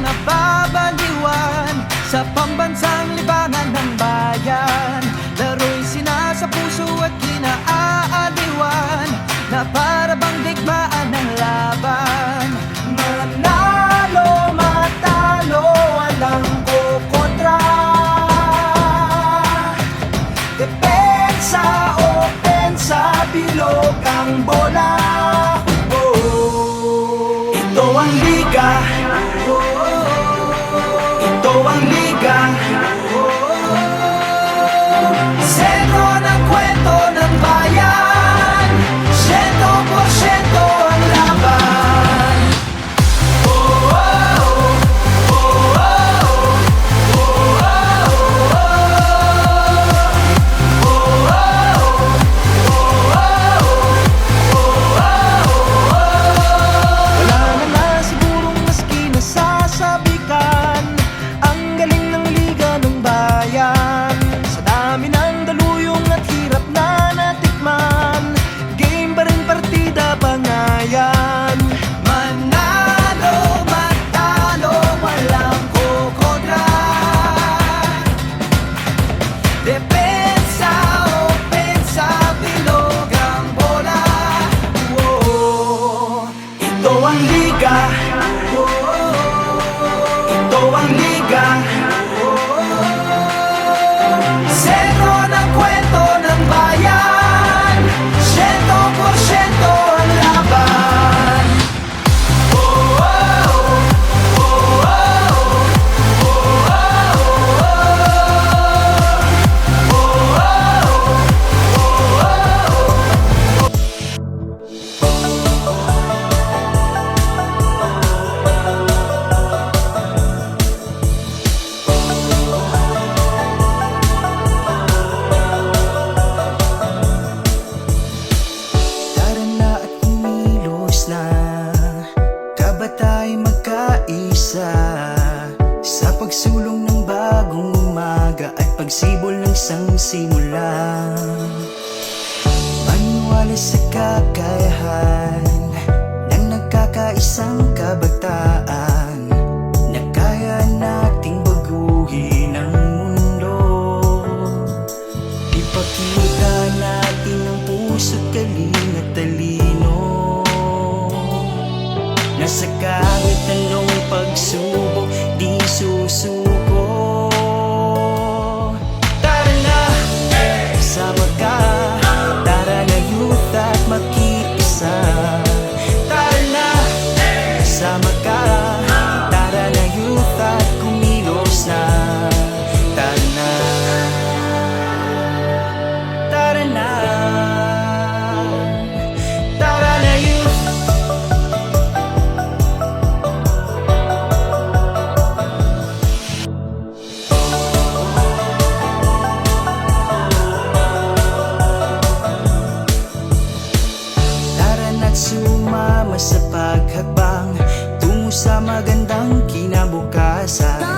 nababaliwan sa pambansang libangan ng bayan. Laro'y sinasa puso at kinaaaliwan na para bang digmaan ng laban. Manalo, matalo, walang kukontra. Depensa, opensa, bilog ang bola. Ito ang liga, ito ang liga. Sentro ng kwento ng bayan, 100% ang laban. Wala na nga sigurong maski nasasabikan ang galing ng liga ng bayan. Sa dami ng daluyong at hirap na natikman, game pa rin partida bangayan. Manalo, matalo, walang kukontra. Depensa, opensa, bilog ang bola. Ito ang liga, ito ang liga. Sentro ng kwento ng bayan, 100% ang laban. Tara na at kumilos na, kabatay magkaisa, sa pagsulong ng bagong umaga at pagsibol ng isang simula. Maniwala sa kakayahan ng nagkakaisang kabataan, na kaya nating baguhin ang mundo. Ipakita natin ang puso't galing at talino, na sa kahit anong pagsubok di susuko. Tara na, sama ka, tara na youth at makikisa. Tara na, sama ka, tara na youth at kumilos na. Tara na, tara na, tara na youth. Tara na't sumama sa paghakbang tungo sa magandang kinabukasan.